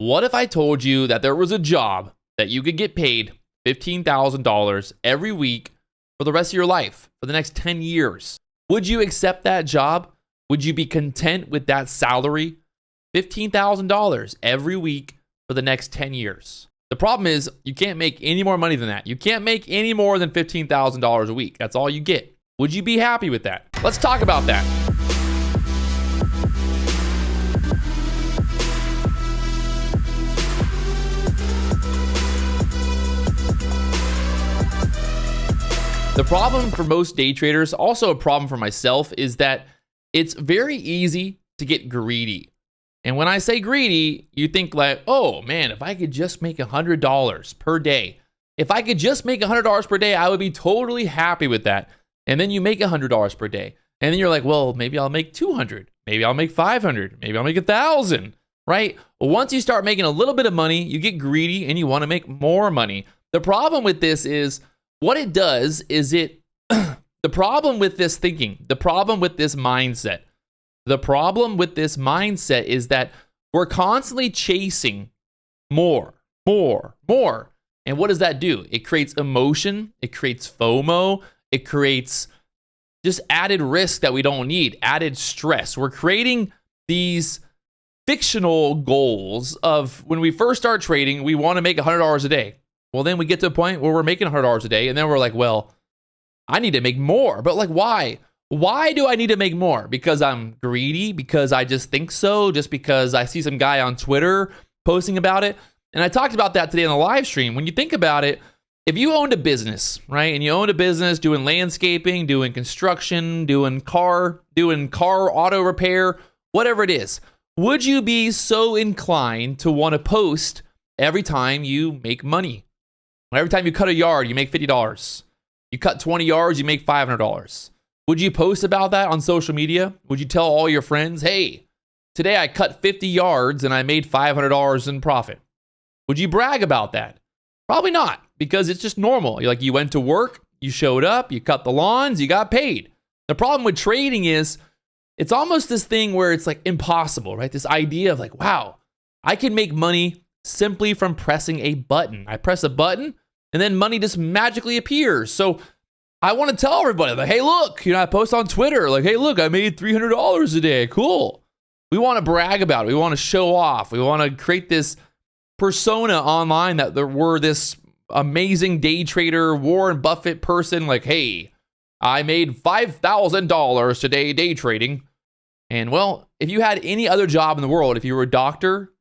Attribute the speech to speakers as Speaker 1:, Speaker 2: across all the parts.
Speaker 1: What if I told you that there was a job that you could get paid $15,000 every week for the rest of your life, for the next 10 years? Would you accept that job? Would you be content with that salary? $15,000 every week for the next 10 years. The problem is you can't make any more money than that. You can't make any more than $15,000 a week. That's all you get. Would you be happy with that? Let's talk about that. The problem for most day traders, also a problem for myself, is that it's very easy to get greedy. And when I say greedy, you think like, oh man, if I could just make $100 per day, if I could just make $100 per day, I would be totally happy with that. And then you make $100 per day. And then you're like, well, maybe I'll make 200, maybe I'll make 500, maybe I'll make 1,000, right? Well, once you start making a little bit of money, you get greedy and you want to make more money. The problem with this is, what it does is the problem with this thinking, the problem with this mindset, is that we're constantly chasing more. And what does that do? It creates emotion. It creates FOMO. It creates just added risk that we don't need, added stress. We're creating these fictional goals of when we first start trading, we want to make $100 a day. Well, then we get to a point where we're making $100 a day, and then we're like, well, I need to make more. But like, why? Why do I need to make more? Because I'm greedy? Because I just think so? Just because I see some guy on Twitter posting about it? And I talked about that today on the live stream. When you think about it, if you owned a business, right, and you owned a business doing landscaping, doing construction, doing car auto repair, whatever it is, would you be so inclined to want to post every time you make money? Every time you cut a yard, you make $50. You cut 20 yards, you make $500. Would you post about that on social media? Would you tell all your friends, hey, today I cut 50 yards and I made $500 in profit? Would you brag about that? Probably not, because it's just normal. You went to work, you showed up, you cut the lawns, you got paid. The problem with trading is it's almost this thing where it's like impossible, right? This idea of like, wow, I can make money simply from pressing a button. I press a button and then money just magically appears. So I want to tell everybody like, hey, look, I post on Twitter like, hey, look, I made $300 a day. Cool. We want to brag about it. We want to show off. We want to create this persona online that we're this amazing day trader, Warren Buffett person. Like, hey, I made $5,000 today day trading. And well, if you had any other job in the world, if you were a doctor,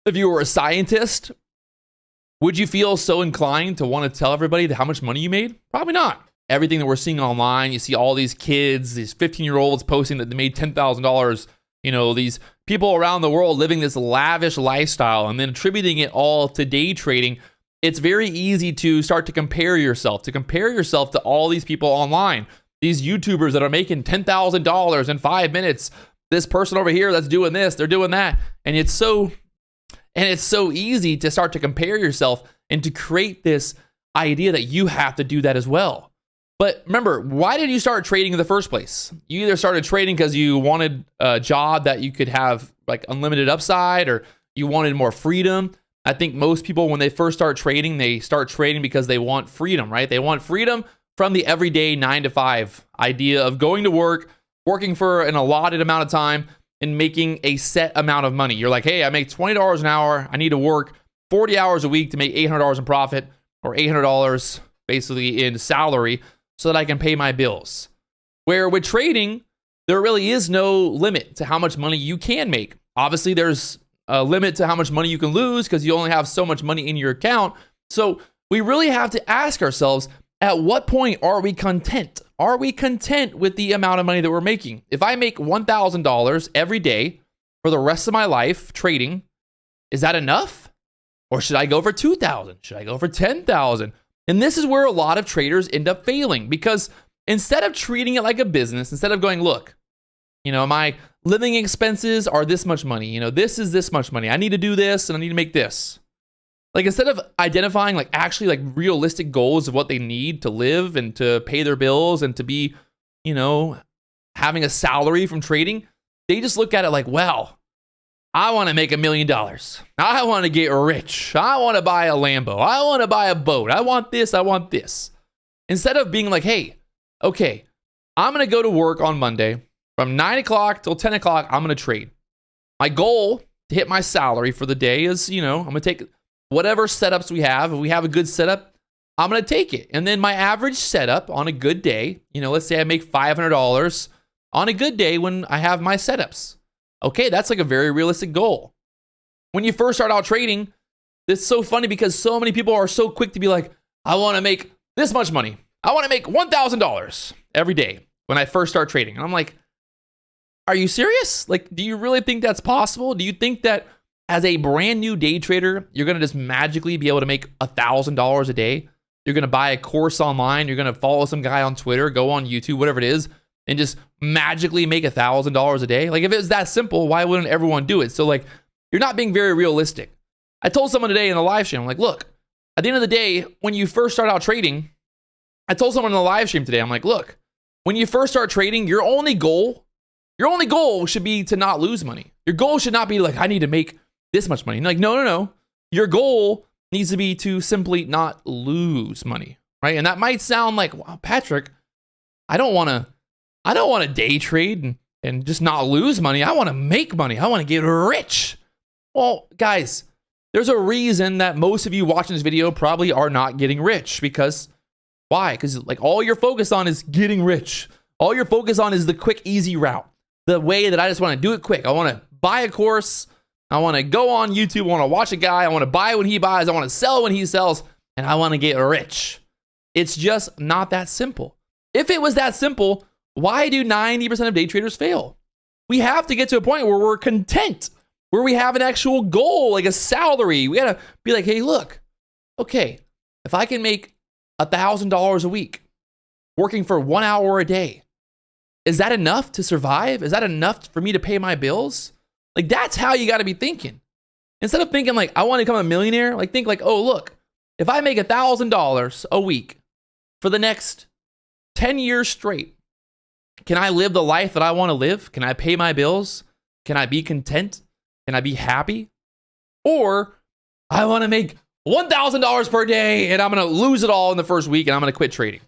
Speaker 1: if you were a scientist, would you feel so inclined to want to tell everybody how much money you made? Probably not. Everything that we're seeing online, you see all these kids, these 15-year-olds posting that they made $10,000. These people around the world living this lavish lifestyle and then attributing it all to day trading. It's very easy to start to compare yourself to all these people online. These YouTubers that are making $10,000 in 5 minutes. This person over here that's doing this, they're doing that. And it's so easy to start to compare yourself and to create this idea that you have to do that as well. But remember, why did you start trading in the first place? You either started trading because you wanted a job that you could have like unlimited upside, or you wanted more freedom. I think most people, when they first start trading, they start trading because they want freedom, right? They want freedom from the everyday 9 to 5 idea of going to work, working for an allotted amount of time, and making a set amount of money. You're like, hey, I make $20 an hour. I need to work 40 hours a week to make $800 in profit, or $800 basically in salary, so that I can pay my bills. Where with trading, there really is no limit to how much money you can make. Obviously, there's a limit to how much money you can lose because you only have so much money in your account. So we really have to ask ourselves, at what point are we content? Are we content with the amount of money that we're making? If I make $1,000 every day for the rest of my life trading, is that enough? Or should I go for $2,000? Should I go for $10,000? And this is where a lot of traders end up failing, because instead of treating it like a business, instead of going, look, my living expenses are this much money. This is this much money. I need to do this and I need to make this. Like, instead of identifying realistic goals of what they need to live and to pay their bills and to be, having a salary from trading, they just look at it like, wow, I want to make $1 million. I want to get rich. I want to buy a Lambo. I want to buy a boat. I want this. I want this. Instead of being like, hey, okay, I'm going to go to work on Monday from 9 o'clock till 10 o'clock. I'm going to trade. My goal to hit my salary for the day is, I'm going to take whatever setups we have. If we have a good setup, I'm going to take it. And then my average setup on a good day, let's say I make $500 on a good day when I have my setups. Okay, that's like a very realistic goal. When you first start out trading, it's so funny because so many people are so quick to be like, I want to make this much money. I want to make $1,000 every day when I first start trading. And I'm like, are you serious? Like, do you really think that's possible? Do you think that as a brand new day trader, you're going to just magically be able to make $1,000 a day? You're going to buy a course online. You're going to follow some guy on Twitter, go on YouTube, whatever it is, and just magically make $1,000 a day? Like, if it was that simple, why wouldn't everyone do it? So, like, you're not being very realistic. I told someone today in the live stream, I'm like, look, at the end of the day, when you first start out trading, I told someone in the live stream today, I'm like, look, when you first start trading, your only goal should be to not lose money. Your goal should not be like, I need to make this much money. Like, no. Your goal needs to be to simply not lose money, right? And that might sound like, wow, Patrick, I don't want to day trade and just not lose money. I want to make money. I want to get rich. Well, guys, there's a reason that most of you watching this video probably are not getting rich. Because why? Because like all you're focused on is getting rich. All you're focused on is the quick, easy route. The way that I just want to do it quick. I want to buy a course. I want to go on YouTube. I want to watch a guy. I want to buy when he buys. I want to sell when he sells. And I want to get rich. It's just not that simple. If it was that simple, why do 90% of day traders fail? We have to get to a point where we're content, where we have an actual goal, like a salary. We got to be like, hey, look, okay, if I can make $1,000 a week working for 1 hour a day, is that enough to survive? Is that enough for me to pay my bills? Like, that's how you got to be thinking. Instead of thinking like, I want to become a millionaire, like think like, oh, look, if I make $1,000 a week for the next 10 years straight, can I live the life that I want to live? Can I pay my bills? Can I be content? Can I be happy? Or I want to make $1,000 per day and I'm going to lose it all in the first week and I'm going to quit trading.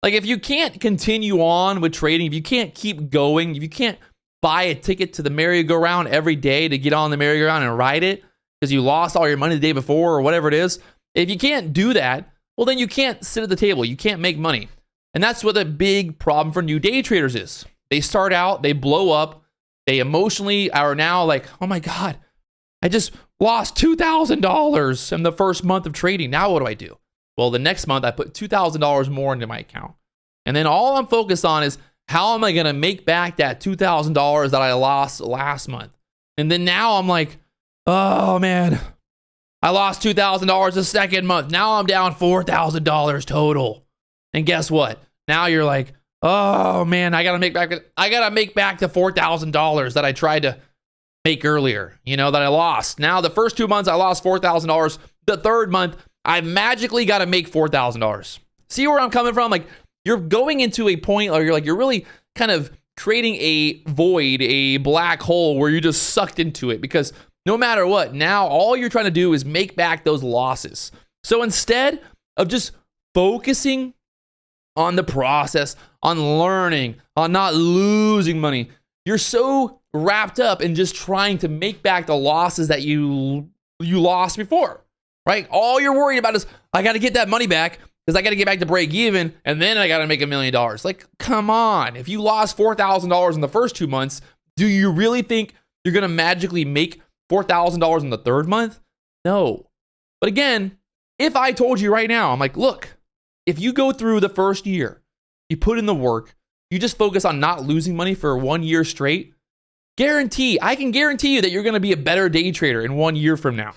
Speaker 1: Like, if you can't continue on with trading, if you can't keep going, if you can't buy a ticket to the merry-go-round every day to get on the merry-go-round and ride it because you lost all your money the day before or whatever it is, if you can't do that, well, then you can't sit at the table. You can't make money. And that's what a big problem for new day traders is. They start out, they blow up, they emotionally are now like, oh my God, I just lost $2,000 in the first month of trading. Now what do I do? Well, the next month I put $2,000 more into my account. And then all I'm focused on is how am I going to make back that $2,000 that I lost last month? And then now I'm like, oh man, I lost $2,000 the second month. Now I'm down $4,000 total. And guess what? Now you're like, oh man, I got to make back the $4,000 that I tried to make earlier, that I lost. Now the first 2 months I lost $4,000. The third month, I magically got to make $4,000. See where I'm coming from? Like, you're going into a point where you're really kind of creating a void, a black hole where you're just sucked into it because no matter what, now all you're trying to do is make back those losses. So instead of just focusing on the process, on learning, on not losing money, you're so wrapped up in just trying to make back the losses that you lost before. Right? All you're worried about is, I got to get that money back because I got to get back to break even and then I got to make $1 million. Like, come on. If you lost $4,000 in the first 2 months, do you really think you're going to magically make $4,000 in the third month? No. But again, if I told you right now, I'm like, look, if you go through the first year, you put in the work, you just focus on not losing money for 1 year straight, I can guarantee you that you're going to be a better day trader in 1 year from now.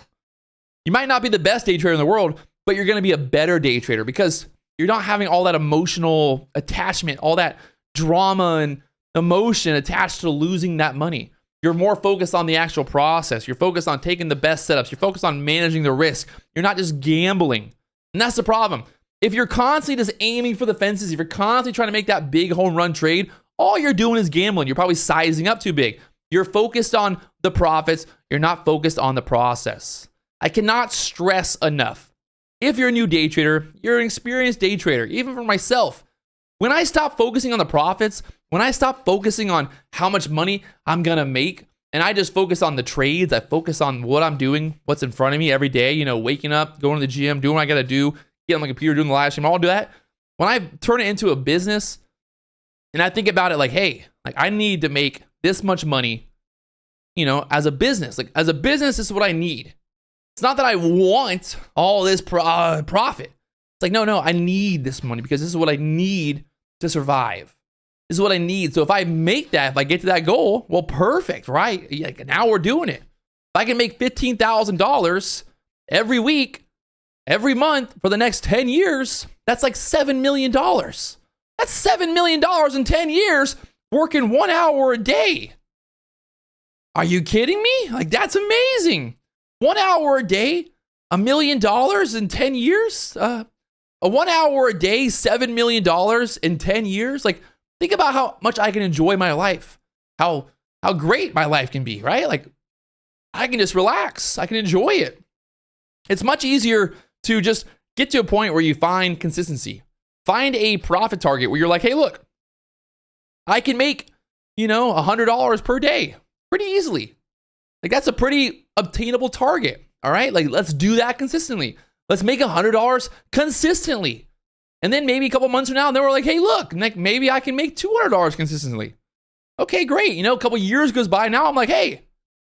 Speaker 1: You might not be the best day trader in the world, but you're going to be a better day trader because you're not having all that emotional attachment, all that drama and emotion attached to losing that money. You're more focused on the actual process. You're focused on taking the best setups. You're focused on managing the risk. You're not just gambling. And that's the problem. If you're constantly just aiming for the fences, if you're constantly trying to make that big home run trade, all you're doing is gambling. You're probably sizing up too big. You're focused on the profits. You're not focused on the process. I cannot stress enough. If you're a new day trader, you're an experienced day trader, even for myself. When I stop focusing on the profits, when I stop focusing on how much money I'm going to make, and I just focus on the trades, I focus on what I'm doing, what's in front of me every day, waking up, going to the gym, doing what I got to do, getting on my computer, doing the live stream, all do that. When I turn it into a business and I think about it like, hey, like I need to make this much money, as a business. Like as a business, this is what I need. It's not that I want all this profit. It's like, no, I need this money because this is what I need to survive. This is what I need. So if I make that, if I get to that goal, well, perfect, right? Like now we're doing it. If I can make $15,000 every week, every month for the next 10 years, that's like $7 million. That's $7 million in 10 years working 1 hour a day. Are you kidding me? Like that's amazing. 1 hour a day, $1 million in 10 years? A 1 hour a day, $7 million in 10 years? Like think about how much I can enjoy my life. How great my life can be, right? Like I can just relax. I can enjoy it. It's much easier to just get to a point where you find consistency. Find a profit target where you're like, hey, look, I can make, $100 per day pretty easily. Like that's a pretty obtainable target. All right. Like let's do that consistently. Let's make $100 consistently. And then maybe a couple months from now, and then we're like, hey, look, like maybe I can make $200 consistently. Okay, great. A couple years goes by. Now I'm like, hey,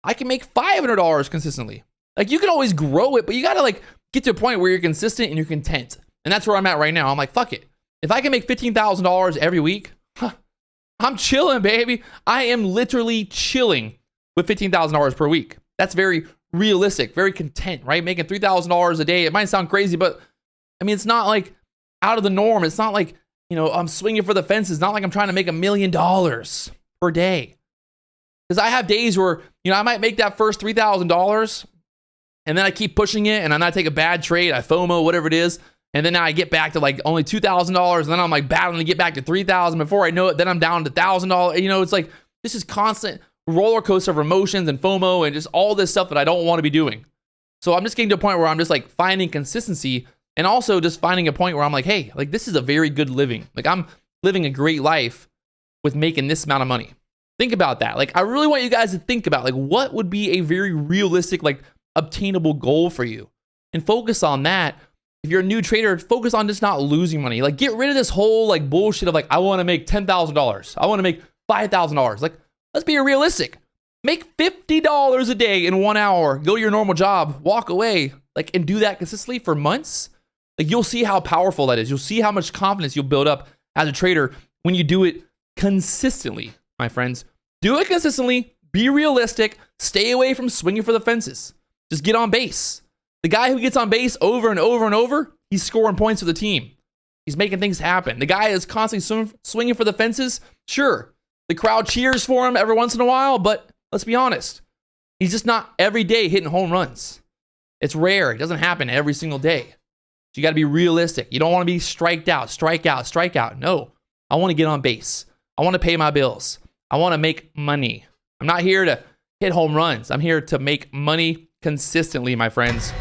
Speaker 1: I can make $500 consistently. Like you can always grow it, but you got to like get to a point where you're consistent and you're content. And that's where I'm at right now. I'm like, fuck it. If I can make $15,000 every week, I'm chilling, baby. I am literally chilling with $15,000 per week. That's very realistic, very content, right? Making $3,000 a day. It might sound crazy, but I mean, it's not like out of the norm. It's not like, I'm swinging for the fences. It's not like I'm trying to make $1 million per day. Because I have days where, I might make that first $3,000 and then I keep pushing it and then I take a bad trade, I FOMO, whatever it is. And then now I get back to like only $2,000 and then I'm like battling to get back to $3,000 before I know it. Then I'm down to $1,000. It's like, this is constant roller coaster of emotions and FOMO and just all this stuff that I don't want to be doing. So I'm just getting to a point where I'm just like finding consistency and also just finding a point where I'm like, hey, like this is a very good living. Like I'm living a great life with making this amount of money. Think about that. Like I really want you guys to think about like what would be a very realistic, like obtainable goal for you and focus on that. If you're a new trader, focus on just not losing money. Like get rid of this whole like bullshit of like, I want to make $10,000. I want to make $5,000. Like let's be realistic. Make $50 a day in 1 hour. Go to your normal job, walk away, like, and do that consistently for months. Like you'll see how powerful that is. You'll see how much confidence you'll build up as a trader when you do it consistently, my friends. Do it consistently. Be realistic. Stay away from swinging for the fences. Just get on base. The guy who gets on base over and over and over, he's scoring points for the team. He's making things happen. The guy is constantly swinging for the fences. Sure, the crowd cheers for him every once in a while, but let's be honest. He's just not every day hitting home runs. It's rare. It doesn't happen every single day. So you got to be realistic. You don't want to be strike out. No, I want to get on base. I want to pay my bills. I want to make money. I'm not here to hit home runs. I'm here to make money consistently, my friends.